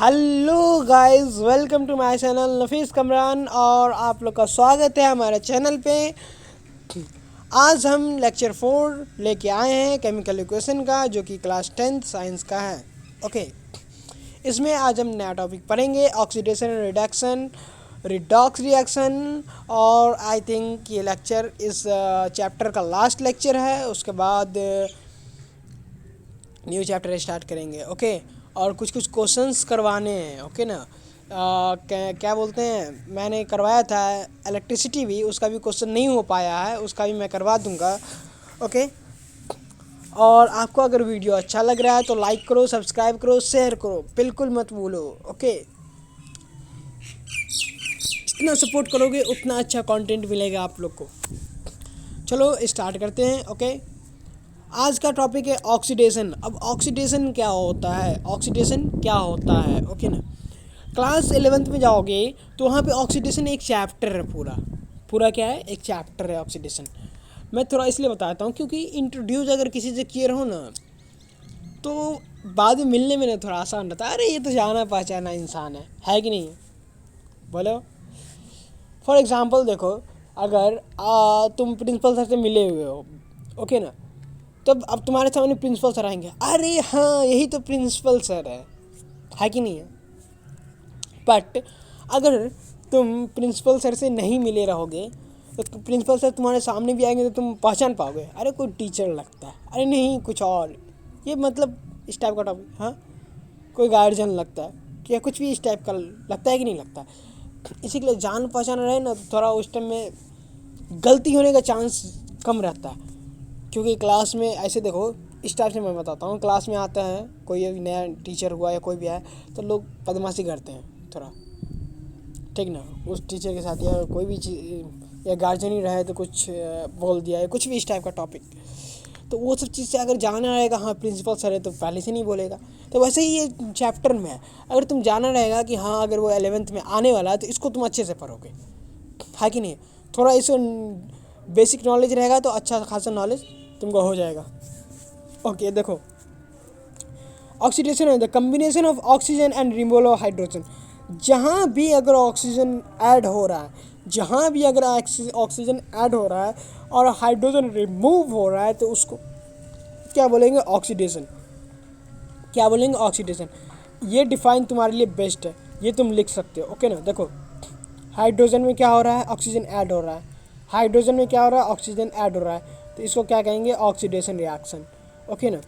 Hello guys, welcome to my channel Nafees Kamran और आप लोग का स्वागत है हमारे चैनल पे। आज हम लेक्चर 4 लेके आए हैं केमिकल इक्वेशन का, जो कि क्लास 10th साइंस का है। ओके, इसमें आज हम नया टॉपिक पढ़ेंगे, oxidation and reduction, redox reaction. और आई थिंक ये लेक्चर इस चैप्टर का लास्ट लेक्चर है। उसके बाद न्यू चैप्टर स्टार्ट करेंगे। ओके, और कुछ कुछ क्वेश्चंस करवाने हैं। ओके ना, क्या बोलते हैं, मैंने करवाया था इलेक्ट्रिसिटी भी, उसका भी क्वेश्चन नहीं हो पाया है, उसका भी मैं करवा दूंगा। ओके, और आपको अगर वीडियो अच्छा लग रहा है तो लाइक करो, सब्सक्राइब करो, शेयर करो, बिल्कुल मत भूलो। ओके, जितना सपोर्ट करोगे उतना अच्छा कंटेंट मिलेगा आप लोग को। चलो स्टार्ट करते हैं। ओके, आज का टॉपिक है ऑक्सीडेशन। अब ऑक्सीडेशन क्या होता है, ऑक्सीडेशन क्या होता है। ओके ना, क्लास 11th में जाओगे तो वहाँ पे ऑक्सीडेशन एक चैप्टर है, पूरा पूरा क्या है, एक चैप्टर है ऑक्सीडेशन। मैं थोड़ा इसलिए बताता हूँ क्योंकि इंट्रोड्यूस अगर किसी से किए रहो ना तो बाद में मिलने में ना थोड़ा आसान रहता है। अरे ये तो जाना पहचाना इंसान है कि नहीं, बोलो। फॉर एग्ज़ाम्पल देखो, अगर तुम प्रिंसिपल सर से मिले हुए हो, ओके ना, तब अब तुम्हारे सामने प्रिंसिपल सर आएंगे, अरे हाँ यही तो प्रिंसिपल सर है कि नहीं है। बट अगर तुम प्रिंसिपल सर से नहीं मिले रहोगे तो प्रिंसिपल सर तुम्हारे सामने भी आएंगे तो तुम पहचान पाओगे, अरे कोई टीचर लगता है, अरे नहीं कुछ और, ये मतलब इस टाइप का टॉपिक, हाँ कोई गार्जियन लगता है, क्या कुछ भी इस टाइप का लगता है कि नहीं लगता। इसी के लिए जान पहचान रहे ना तो थोड़ा उस टाइम में गलती होने का चांस कम रहता है। क्योंकि क्लास में ऐसे देखो, इस टाइप से मैं बताता हूँ, क्लास में आता है कोई नया टीचर हुआ या कोई भी आया तो लोग बदमाशी करते हैं थोड़ा, ठीक ना, उस टीचर के साथ, या कोई भी चीज़, या गार्जियन ही रहे तो कुछ बोल दिया या कुछ भी इस टाइप का टॉपिक, तो वो सब चीज़ से अगर जाना रहेगा हाँ प्रिंसिपल सर है तो पहले से नहीं बोलेगा। तो वैसे ही ये चैप्टर में है, अगर तुम जाना रहेगा कि हाँ अगर वो 11th में आने वाला है तो इसको तुम अच्छे से पढ़ोगे, है कि नहीं। थोड़ा इसको बेसिक नॉलेज रहेगा तो अच्छा खासा नॉलेज तुमको हो जाएगा। ओके देखो, ऑक्सीडेशन है the combination of oxygen and removal of hydrogen. जहाँ भी अगर ऑक्सीजन ऐड हो रहा है, जहाँ भी अगर ऑक्सीजन ऐड हो रहा है और हाइड्रोजन रिमूव हो रहा है तो उसको क्या बोलेंगे, ऑक्सीडेशन। क्या बोलेंगे, ऑक्सीडेशन। ये डिफाइन तुम्हारे लिए बेस्ट है, ये तुम लिख सकते हो। ओके ना, देखो हाइड्रोजन में क्या हो रहा है, ऑक्सीजन ऐड हो रहा है, हाइड्रोजन में क्या हो रहा है, ऑक्सीजन ऐड हो रहा है, तो इसको क्या कहेंगे, ऑक्सीडेशन रिएक्शन। ओके ना,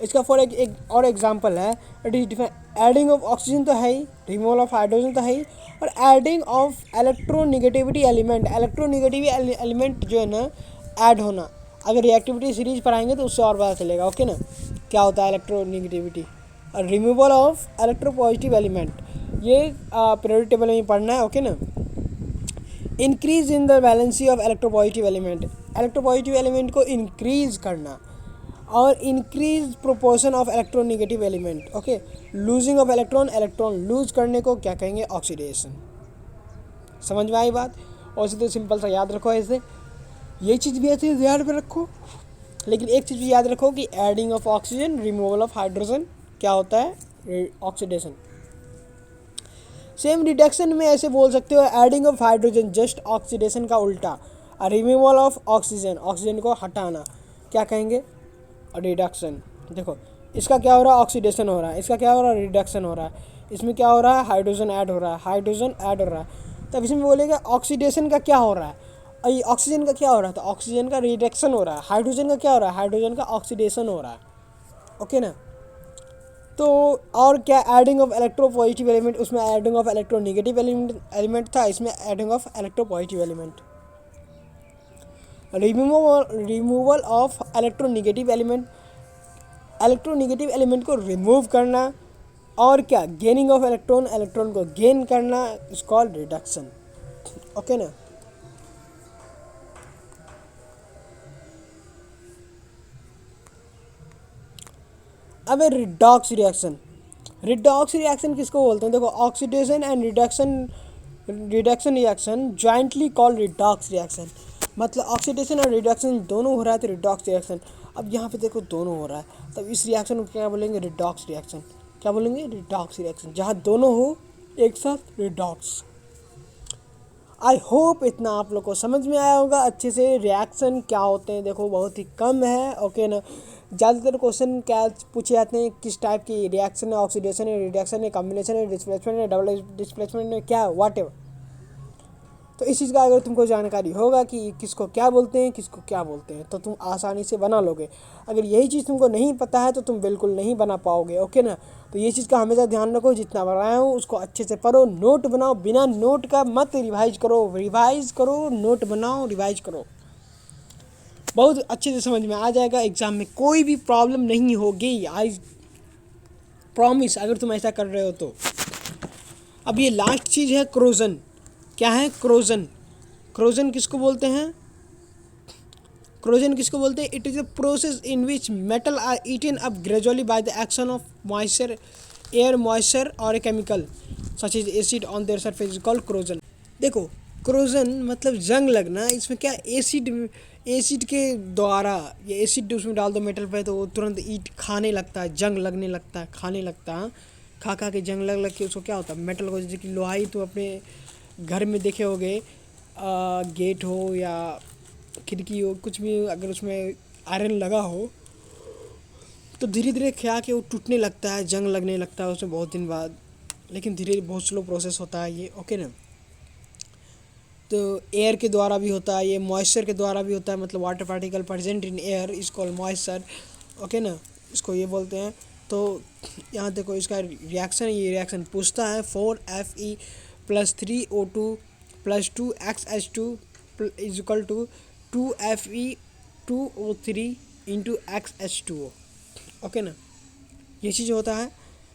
इसका फॉर एक और एग्जांपल है, it is define adding of oxygen तो है ही, रिमूवल ऑफ हाइड्रोजन तो है ही, और adding of electronegativity element, electronegative element जो है ना ऐड होना। अगर रिएक्टिविटी सीरीज पर आएंगे तो उससे और पता चलेगा। ओके ना, क्या होता है इलेक्ट्रोनिगेटिविटी, और रिमूवल ऑफ इलेक्ट्रोपॉजिटिव एलिमेंट, ये पीरियोडिक टेबल में पढ़ना है। ओके ना, increase in the valency of electropositive element, electropositive element को इंक्रीज करना, और increase proportion of electronegative element. Okay, losing of electron, electron lose करने को क्या कहेंगे, ऑक्सीडेशन। समझ में आई बात। और इसे तो सिंपल सा याद रखो, ऐसे ये चीज़ भी ऐसे ध्यान में रखो, लेकिन एक चीज़ भी याद रखो कि adding of oxygen, removal of hydrogen क्या होता है, ऑक्सीडेशन। सेम रिडक्शन में ऐसे बोल सकते हो, adding of hydrogen just oxidation का उल्टा, और रिमूवल ऑफ ऑक्सीजन, ऑक्सीजन को हटाना, क्या कहेंगे, रिडक्शन। देखो इसका क्या हो रहा है, ऑक्सीडेशन हो रहा है, इसका क्या हो रहा है, रिडक्शन हो रहा है, इसमें क्या हो रहा है, हाइड्रोजन ऐड हो रहा है, हाइड्रोजन ऐड हो रहा है। तब इसमें बोलेगा ऑक्सीडेशन का क्या हो रहा है, और ऑक्सीजन का क्या हो रहा है, तो ऑक्सीजन का रिडक्शन हो रहा है, हाइड्रोजन का क्या हो रहा है, हाइड्रोजन का ऑक्सीडेशन हो रहा है। ओके ना, तो और क्या, एडिंग ऑफ इलेक्ट्रोपॉजिटिव एलिमेंट, उसमें एडिंग ऑफ इलेक्ट्रोनिगेटिव एलिमेंट था, इसमें adding of electropositive element. Removal of electronegative element, electronegative element को रिमूव करना, और क्या, गेनिंग ऑफ इलेक्ट्रॉन, इलेक्ट्रॉन को गेन करना, इज कॉल्ड रिडक्शन। ओके ना, अब है रिडॉक्स रिएक्शन। रिडॉक्स रिएक्शन किसको बोलते हैं, देखो oxidation and reduction reaction jointly called redox reaction. मतलब ऑक्सीडेशन और रिडक्शन दोनों हो रहा है तो रिडॉक्स रिएक्शन। अब यहाँ पे देखो दोनों हो रहा है, तब इस रिएक्शन को क्या बोलेंगे, रिडॉक्स रिएक्शन। क्या बोलेंगे, रिडॉक्स रिएक्शन, जहाँ दोनों हो एक साथ, रिडॉक्स। आई होप इतना आप लोग को समझ में आया होगा अच्छे से। रिएक्शन क्या होते हैं देखो, बहुत ही कम है, ओके ना। ज़्यादातर क्वेश्चन क्या पूछे जाते हैं, किस टाइप की रिएक्शन है, ऑक्सीडेशन है, रिडक्शन है, कॉम्बिनेशन है, डिस्प्लेसमेंट है, डबल डिस्प्लेसमेंट है, क्या व्हाट एवर। तो इस चीज़ का अगर तुमको जानकारी होगा कि किसको क्या बोलते हैं, किसको क्या बोलते हैं, तो तुम आसानी से बना लोगे। अगर यही चीज़ तुमको नहीं पता है तो तुम बिल्कुल नहीं बना पाओगे, ओके ना। तो ये चीज़ का हमेशा ध्यान रखो, जितना बनाया हूँ उसको अच्छे से पढ़ो, नोट बनाओ, बिना नोट का मत रिवाइज करो, रिवाइज करो, नोट बनाओ, रिवाइज करो, बहुत अच्छे से समझ में आ जाएगा। एग्ज़ाम में कोई भी प्रॉब्लम नहीं होगी, आई प्रॉमिस, अगर तुम ऐसा कर रहे हो तो। अब ये लास्ट चीज़ है क्रोजन। क्या है क्रोजन? क्रोजन किसको बोलते हैं? क्रोजन किसको बोलते हैं? It is a process in which metal are eaten up gradually by the action of moisture, air moisture और a chemical such is acid on their surface is called corrosion. देखो, corrosion मतलब जंग लगना। इसमें क्या, एसिड के द्वारा, ये एसिड उसमें डाल दो मेटल पे तो वो तुरंत ईट खाने लगता है, जंग लगने लगता है, खाने लगता है। खा खा के जंग लग लग के उसको क्या होता है, मेटल को, जैसे कि लोहाई तो अपने घर में देखे होगे, गेट हो या खिड़की हो, कुछ भी अगर उसमें आयरन लगा हो तो धीरे धीरे क्या कि वो टूटने लगता है, जंग लगने लगता है उसमें बहुत दिन बाद। लेकिन धीरे बहुत स्लो प्रोसेस होता है ये, ओके ना। तो एयर के द्वारा भी होता है ये, मॉइस्चर के द्वारा भी होता है, मतलब water particle present in air is called moisture, okay ना, इसको ये बोलते हैं। तो यहाँ देखो इसका रिएक्शन, ये रिएक्शन पूछता है 4Fe + 3O2 + 2XH2 is equal to 2Fe2O3 into XH2O, okay ना। ये चीज़ होता है,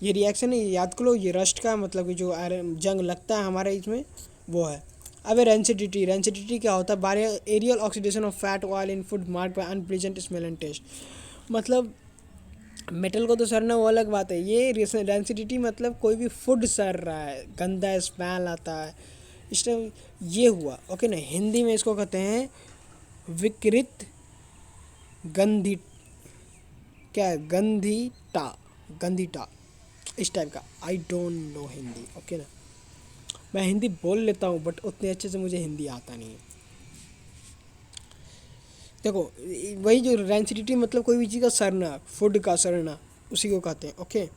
ये रिएक्शन है, ये याद करो। ये रस्ट का मतलब कि जो आयरन जंग लगता है हमारे इसमें, वो है। अब रेंसिडिटी, रेंसिडिटी क्या होता है? बारे aerial oxidation of fat oil in food marked by unpleasant smell and taste. मतलब मेटल को तो सड़ना वो अलग बात है, ये रेंसिडिटी मतलब कोई भी फूड सड़ रहा है, गंदा स्मेल आता है, इस टाइम ये हुआ, ओके ना। हिंदी में इसको कहते हैं विकृत गंधी, क्या है, गंधीटा, गंधीटा, इस टाइप का। I don't know Hindi, okay ना। मैं हिंदी बोल लेता हूँ बट उतने अच्छे से मुझे हिंदी आता नहीं है। देखो, वही जो रेंसिडिटी मतलब कोई भी चीज़ का सड़ना, फूड का सड़ना, उसी को कहते हैं, ओके।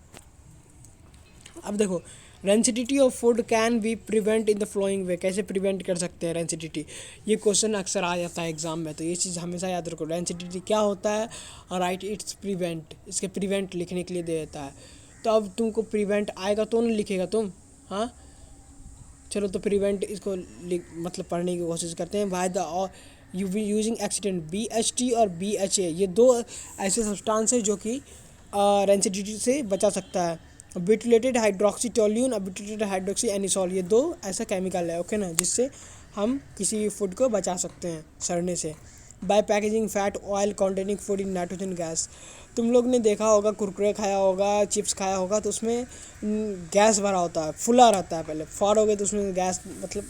अब देखो, rancidity of food can be prevent in the flowing way. कैसे प्रिवेंट कर सकते हैं रेंसिडिटी? ये क्वेश्चन अक्सर आ जाता है एग्जाम में, तो ये चीज़ हमेशा याद रखो। रेंसिडिटी क्या होता है, राइट, इट्स प्रिवेंट, इसके प्रिवेंट लिखने के लिए दे देता है। तो अब तुमको प्रिवेंट आएगा तो नहीं लिखेगा तुम, हाँ। चलो तो प्रिवेंट इसको मतलब पढ़ने की कोशिश करते हैं। By the you be using accident, BHT और BHA, ये दो ऐसे सब्सटेंस है जो कि रेंसिडिटी से बचा सकता है। ब्यूटिलेटेड हाइड्रोक्सी टोल्यून और ब्यूटिलेटेड हाइड्रोक्सी एनिसोल, ये दो ऐसा केमिकल है, ओके ना, जिससे हम किसी भी फूड को बचा सकते हैं सड़ने से। By packaging fat oil containing food in nitrogen gas. तुम लोग ने देखा होगा, कुरकुरे खाया होगा, चिप्स खाया होगा, तो उसमें गैस भरा होता है, फुला रहता है। पहले फाड़ोगे तो उसमें गैस, मतलब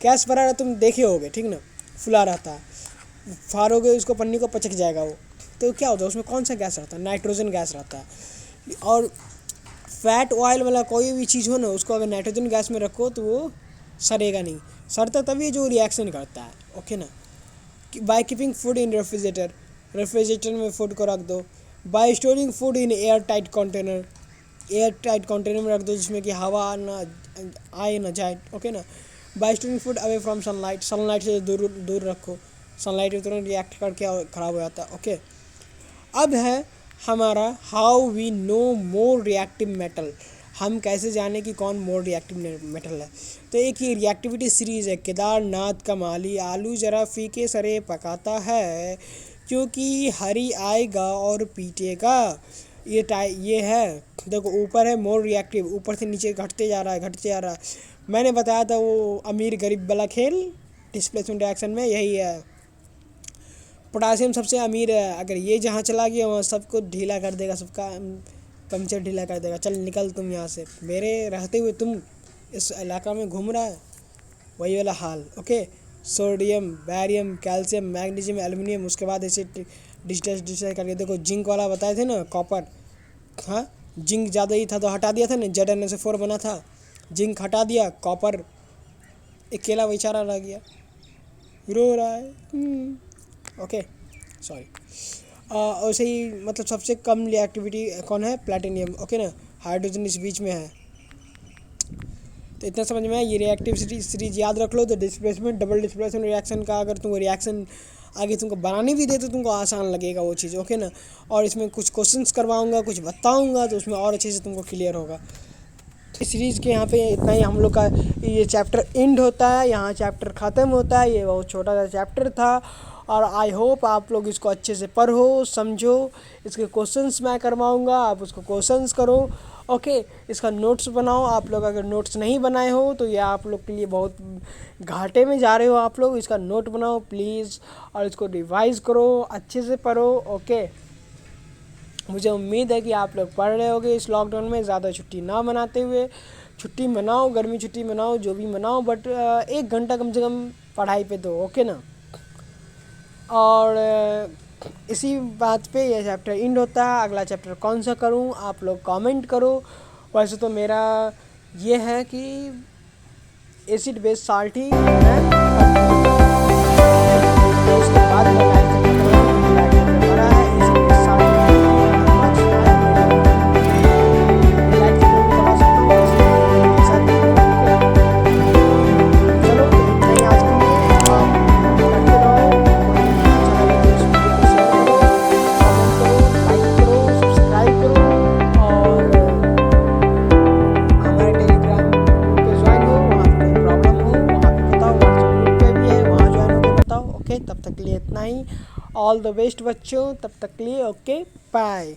गैस भरा रहता, तुम देखे होगे, ठीक ना, फुला रहता है। फाड़ोगे उसको, पन्नी को, पचक जाएगा वो। तो क्या होता है उसमें, कौन सा गैस रहता है? नाइट्रोजन गैस रहता है। और फैट ऑयल वाला कोई भी चीज़ हो ना, उसको अगर नाइट्रोजन गैस में रखो तो वो सड़ेगा नहीं। सड़ता तभी जो रिएक्शन करता है, ओके ना। By keeping food in refrigerator, refrigerator में फूड को रख दो। Bye storing food in air tight container, air tight container में रख दो जिसमें कि हवा ना आए ना जाए, ओके ना। Bye storing food away from sunlight, sunlight से दूर दूर रखो, सनलाइट में तुरंत रिएक्ट करके ख़राब हो जाता है, ओके। अब है हमारा how we know more reactive metal. हम कैसे जाने कि कौन मोर रिएक्टिव मेटल है? तो एक ही रिएक्टिविटी सीरीज़ है, केदारनाथ का माली आलू ज़रा फीके सरे पकाता है, क्योंकि हरी आएगा और पीटेगा। ये है, देखो ऊपर है मोर रिएक्टिव, ऊपर से नीचे घटते जा रहा है, घटते जा रहा है। मैंने बताया था वो अमीर गरीब वाला खेल, डिस्प्लेसमेंट रिएक्शन में यही है। पोटासियम सबसे अमीर है, अगर ये जहाँ चला गया वहाँ सबको ढीला कर देगा, सबका पंचर ढीला कर देगा। चल निकल तुम यहाँ से, मेरे रहते हुए तुम इस इलाका में घूम रहा है, वही वाला हाल, okay. Sodium, barium, calcium, magnesium, aluminium, उसके बाद ऐसे डिजिटल करके देखो। जिंक वाला बताए थे ना, कॉपर, हाँ, जिंक ज़्यादा ही था तो हटा दिया था ना, ZnSO4 बना था, जिंक हटा दिया, कॉपर अकेला बेचारा रह गया, रो रहा है। Okay, sorry. वैसे ही मतलब सबसे कम रिएक्टिविटी कौन है? प्लैटिनियम। ओके ना, हाइड्रोजन इस बीच में है। तो इतना समझ में आया। ये रिएक्टिव सीरीज याद रख लो। तो डिस्प्लेसमेंट, डबल डिस्प्लेसमेंट रिएक्शन का अगर तुमको रिएक्शन आगे तुमको बनानी भी दे तो तुमको आसान लगेगा वो चीज़। ओके ना, और इसमें कुछ क्वेश्चंस करवाऊंगा, कुछ बताऊंगा, तो उसमें और अच्छे से तुमको क्लियर होगा। इस सीरीज़ के यहाँ पे इतना ही हम लोग का ये चैप्टर एंड होता है, यहाँ चैप्टर ख़त्म होता है। ये बहुत छोटा सा चैप्टर था और आई होप आप लोग इसको अच्छे से पढ़ो, समझो। इसके क्वेश्चंस मैं करवाऊँगा, आप उसको क्वेश्चंस करो। ओके, इसका नोट्स बनाओ। आप लोग अगर नोट्स नहीं बनाए हो तो ये आप लोग के लिए बहुत घाटे में जा रहे हो आप लोग। इसका नोट बनाओ प्लीज़ और इसको रिवाइज़ करो, अच्छे से पढ़ो। ओके, मुझे उम्मीद है कि आप लोग पढ़ रहे होगे इस लॉकडाउन में। ज़्यादा छुट्टी ना मनाते हुए, छुट्टी मनाओ, गर्मी छुट्टी मनाओ, जो भी मनाओ, बट 1 घंटा कम से कम पढ़ाई पे दो। ओके ना, और इसी बात पे ये चैप्टर एंड होता है। अगला चैप्टर कौन सा करूं आप लोग कमेंट करो। वैसे तो मेरा ये है कि एसिड बेस साल्ट ही है, तो उसके बाद मैं लाइक बड़ा है एसिड बेस साल्ट तब तक के लिए इतना ही। ऑल द बेस्ट बच्चों, तब तक के लिए ओके बाय।